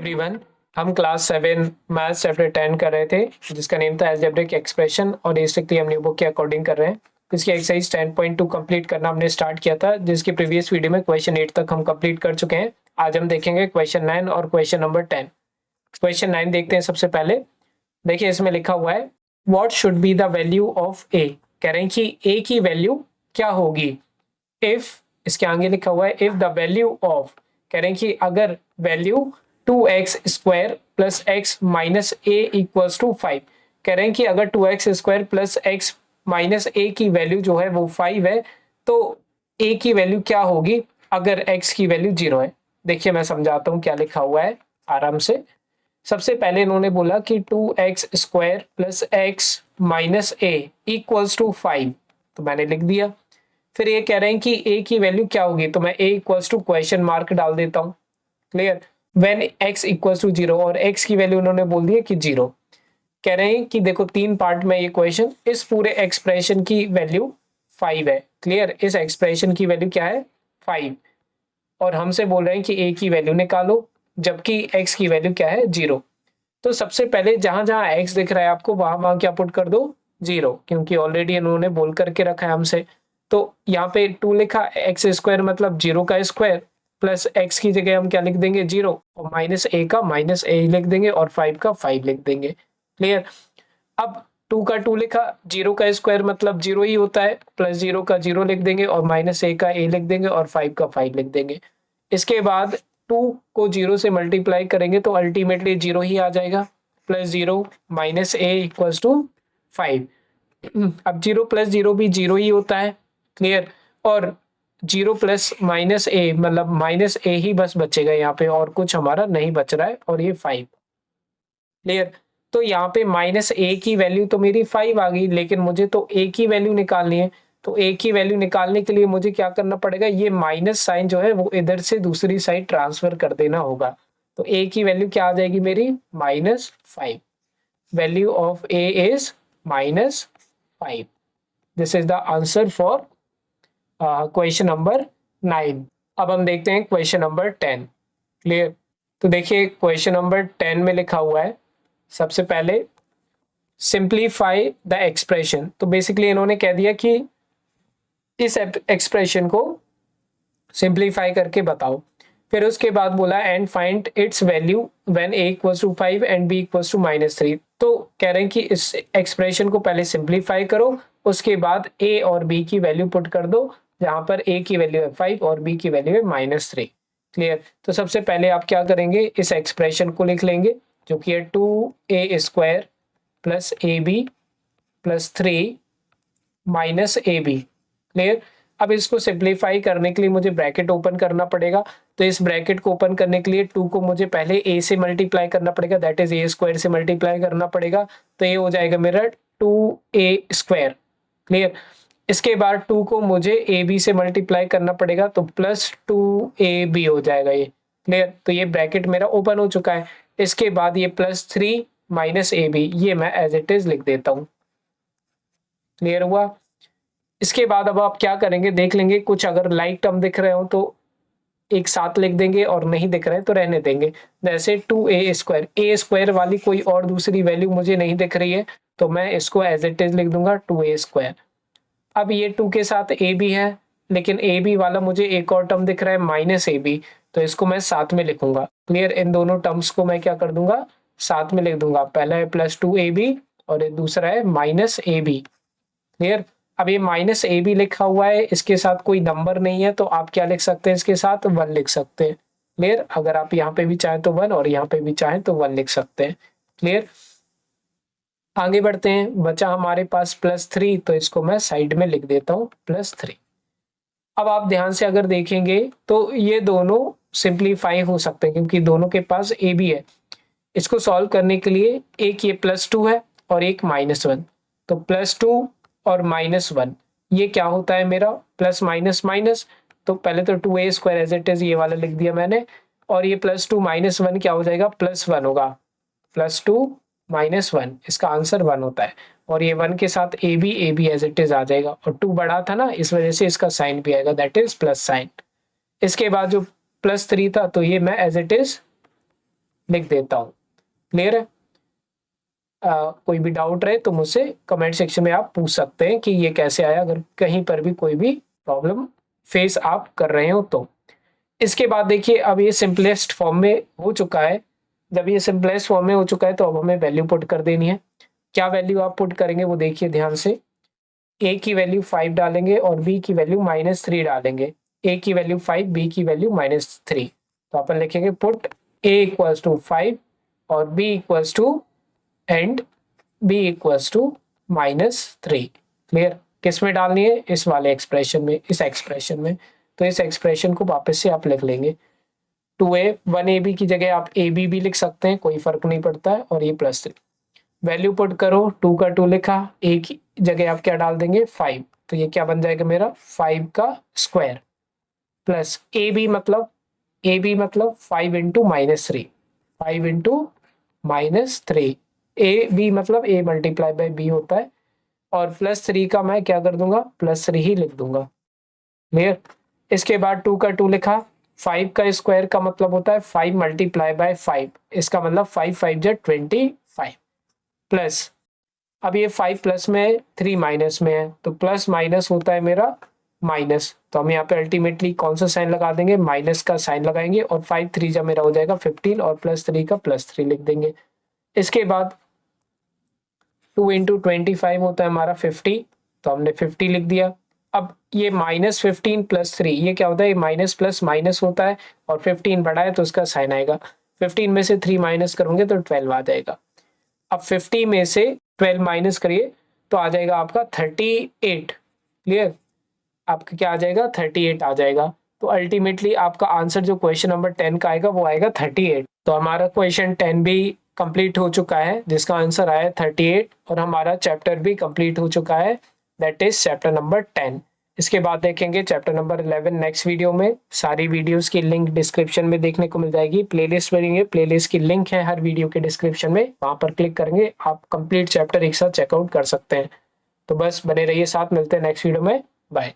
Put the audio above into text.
Everyone, हम class 7 maths chapter 10 कर रहे थे जिसका नेम था अलजेब्रिक एक्सप्रेशन और ये स्ट्रिक्टली हम न्यू बुक के अकॉर्डिंग कर रहे हैं। इसकी एक्सरसाइज 10.2 कंप्लीट करना हमने स्टार्ट किया था, जिसकी प्रीवियस वीडियो में क्वेश्चन 8 तक हम कंप्लीट कर चुके हैं। आज हम देखेंगे क्वेश्चन 9 और क्वेश्चन नंबर 10। क्वेश्चन 9 देखते हैं। सबसे पहले देखिए, इसमें लिखा हुआ है what should be the value of a. कह रहे हैं कि ए की वैल्यू क्या होगी इफ, इसके आगे लिखा हुआ है इफ द वैल्यू ऑफ, कह रहे हैं कि अगर value 2x square plus x minus a equals to 5। कह रहे हैं कि अगर 2x square plus x minus a की वैल्यू जो है वो 5 है, तो a की वैल्यू क्या होगी अगर x की वैल्यू 0 है। देखिए मैं समझाता हूँ क्या लिखा हुआ है आराम से। सबसे पहले इन्होंने बोला कि 2x square plus x minus a equals to 5, तो मैंने लिख दिया। फिर ये कह रहे हैं कि a की वैल्यू क्या होगी, तो मैं a equals to question mark डाल देता हूँ। Clear. When x equals to 0, और x की वैल्यू उन्होंने बोल दिया कि 0। कह रहे हैं कि देखो 3 पार्ट में ये क्वेश्चन, इस पूरे एक्सप्रेशन की वैल्यू 5 है। क्लियर। इस एक्सप्रेशन की वैल्यू क्या है 5, और हमसे बोल रहे हैं कि a की वैल्यू निकालो, जबकि x की वैल्यू क्या है 0। तो सबसे पहले जहां जहां x दिख रहा है आपको, वहां वहां क्या पुट कर दो 0, क्योंकि ऑलरेडी इन्होंने बोल करके रखा है हमसे। तो यहाँ पे 2 लिखा, एक्स स्क्वायर मतलब 0 का स्क्वायर, प्लस एक्स की जगह हम क्या लिख देंगे 0, और माइनस ए का माइनस ए लिख देंगे, और 5 का 5 लिख देंगे। क्लियर। अब 2 का 2 लिखा, 0 का स्क्वायर मतलब 0 ही होता है, प्लस 0 का 0 लिख देंगे, और माइनस ए का ए लिख देंगे, और 5 का 5 लिख देंगे। इसके बाद 2 को 0 से मल्टीप्लाई करेंगे तो अल्टीमेटली 0 ही आ जाएगा, plus 0 minus a equals to 5। अब 0 प्लस 0 भी 0 ही होता है। क्लियर। और 0 प्लस माइनस ए मतलब माइनस ए ही बस बचेगा यहाँ पे, और कुछ हमारा नहीं बच रहा है, और ये 5। क्लियर। तो यहाँ पे माइनस ए की वैल्यू तो मेरी 5 आ गई, लेकिन मुझे तो ए की वैल्यू निकालनी है। तो ए की वैल्यू निकालने के लिए मुझे क्या करना पड़ेगा, ये माइनस साइन जो है वो इधर से दूसरी साइड ट्रांसफर कर देना होगा। तो ए की वैल्यू क्या आ जाएगी मेरी -5। Value of A is -5। This is the answer for question number 9। अब हम देखते हैं क्वेश्चन नंबर 10। क्लियर। तो देखिए क्वेश्चन नंबर 10 में लिखा हुआ है, सबसे पहले सिंप्लीफाई द एक्सप्रेशन। तो बेसिकली इन्होंने कह दिया कि इस एक्सप्रेशन को सिंप्लीफाई करके बताओ। फिर उसके बाद बोला and find its value when a equals to 5 and b equals to -3। तो कह रहे हैं कि इस एक्सप्रेशन को पहले सिंप्लीफाई करो, उसके बाद a और b की वैल्यू पुट कर दो, जहां पर a की वैल्यू है 5 और b की वैल्यू है -3। क्लियर। तो सबसे पहले आप क्या करेंगे, इस एक्सप्रेशन को लिख लेंगे, जो कि है 2a square plus ab plus 3 minus ab। Clear. अब इसको सिंप्लीफाई करने के लिए मुझे ब्रैकेट ओपन करना पड़ेगा। तो इस ब्रैकेट को ओपन करने के लिए 2 को मुझे पहले a से मल्टीप्लाई करना पड़ेगा, दैट इज a स्क्वायर से मल्टीप्लाई करना पड़ेगा। तो ये हो जाएगा मेरा 2a स्क्वायर। क्लियर। इसके बाद 2 को मुझे ab से मल्टीप्लाई करना पड़ेगा, तो प्लस 2ab हो जाएगा ये। क्लियर। तो ये ब्रैकेट मेरा ओपन हो चुका है। इसके बाद ये प्लस 3 माइनस ab, ये मैं एज इट इज लिख देता हूँ। क्लियर हुआ। इसके बाद अब आप क्या करेंगे, देख लेंगे कुछ अगर लाइक टर्म दिख रहे हो तो एक साथ लिख देंगे, और नहीं दिख रहे तो रहने देंगे। जैसे 2a स्क्वायर, ए स्क्वायर वाली कोई और दूसरी वैल्यू मुझे नहीं दिख रही है, तो मैं इसको एज इट इज लिख दूंगा 2a स्क्वायर। अब ये 2 के साथ a भी है, लेकिन a b वाला मुझे एक और टर्म दिख रहा है माइनस ए बी, तो इसको मैं साथ में लिखूंगा। क्लियर। इन दोनों टर्म्स को मैं क्या कर दूंगा, साथ में लिख दूंगा। पहला है प्लस 2ab और दूसरा है माइनस ए बी। क्लियर। अब ये माइनस ए बी लिखा हुआ है, इसके साथ कोई नंबर नहीं है, तो आप क्या लिख सकते हैं, इसके साथ 1 लिख सकते हैं। क्लियर। अगर आप यहाँ पे भी चाहें तो 1 और यहाँ पे भी चाहें तो 1 लिख सकते हैं। क्लियर। आगे बढ़ते हैं, बचा हमारे पास +3, तो इसको मैं साइड में लिख देता हूँ +3। अब आप ध्यान से अगर देखेंगे तो ये दोनों सिंप्लीफाई हो सकते हैं, क्योंकि दोनों के पास ए बी है। इसको सॉल्व करने के लिए एक ये +2 है और एक -1, तो +2 और -1 ये क्या होता है मेरा प्लस माइनस माइनस। तो पहले तो 2a square as it is ये वाला लिख दिया मैंने, और ये +2 -1 क्या हो जाएगा +1 होगा। +2 -1, इसका आंसर 1 होता है। और ये 1 के साथ a b as it is आ जाएगा, और 2 बड़ा था ना, इस वजह से इसका साइन भी आएगा, दैट इज प्लस साइन। इसके बाद जो +3 था, तो ये मैं एज इट इज लिख देता हूँ। क्लियर है? कोई भी डाउट रहे तो मुझसे कमेंट सेक्शन में आप पूछ सकते हैं कि ये कैसे आया, अगर कहीं पर भी कोई भी प्रॉब्लम फेस आप कर रहे हो तो। इसके बाद देखिए अब ये सिंपलेस्ट फॉर्म में हो चुका है। जब ये सिंपलेस्ट फॉर्म में हो चुका है तो अब हमें वैल्यू पुट कर देनी है। क्या वैल्यू आप पुट करेंगे वो देखिए ध्यान से। ए की वैल्यू 5 डालेंगे और बी की वैल्यू -3 डालेंगे। ए की वैल्यू 5, बी की वैल्यू -3। तो अपन लिखेंगे पुट ए इक्वल्स टू 5 और B equals to and B equals to -3। Clear? किस में डालनी है? इस वाले एक्सप्रेशन में, इस एक्सप्रेशन में। तो इस एक्सप्रेशन को वापस से आप लिख लेंगे 2a 1ab की जगह आप ab भी लिख सकते हैं, कोई फर्क नहीं पड़ता है। और ये +3 वैल्यू पुट करो, 2 का 2 लिखा, a की जगह आप क्या डाल देंगे 5। तो ये क्या बन जाएगा मेरा 5 का स्क्वायर प्लस ab मतलब 5 इंटू -3, 5 इंटू -3। ए बी मतलब a मल्टीप्लाई बाई b होता है और +3 का मैं क्या कर दूंगा +3 ही लिख दूंगा। क्लियर? इसके बाद 2 का 2 लिखा, 5 का स्क्वायर का मतलब होता है 5 मल्टीप्लाई बाय 5, इसका मतलब 5 5 जा 25 प्लस, अब ये 5 प्लस में है 3 माइनस में है तो प्लस माइनस होता है मेरा माइनस। तो हम यहाँ पे अल्टीमेटली कौन सा साइन लगा देंगे? माइनस का साइन लगाएंगे और 5 3 जा मेरा हो जाएगा 15 और +3 का +3 लिख देंगे। इसके बाद 2 इंटू 25 होता है हमारा 50, तो हमने 50 लिख दिया। अब ये -15 + 3 ये क्या होता है? ये माइनस प्लस माइनस होता है और 15 बड़ा है तो उसका साइन आएगा। 15 में से 3 माइनस करोगे तो 12 आ जाएगा। अब 50 में से 12 माइनस करिए तो आ जाएगा आपका 38। क्लियर? आपका क्या आ जाएगा 38 आ जाएगा। तो अल्टीमेटली आपका आंसर जो क्वेश्चन नंबर 10 का आएगा वो आएगा 38। तो हमारा क्वेश्चन 10 भी कंप्लीट हो चुका है जिसका आंसर आया 38 और हमारा चैप्टर भी कंप्लीट हो चुका है, दैट इज चैप्टर नंबर 10। इसके बाद देखेंगे चैप्टर नंबर 11 नेक्स्ट वीडियो में। सारी वीडियोस की लिंक डिस्क्रिप्शन में देखने को मिल जाएगी। प्लेलिस्ट बनेंगे, प्लेलिस्ट की लिंक है हर वीडियो के डिस्क्रिप्शन में, वहां पर क्लिक करेंगे आप कंप्लीट चैप्टर एक साथ चेकआउट कर सकते हैं। तो बस बने रहिए साथ, मिलते हैं नेक्स्ट वीडियो में। बाय।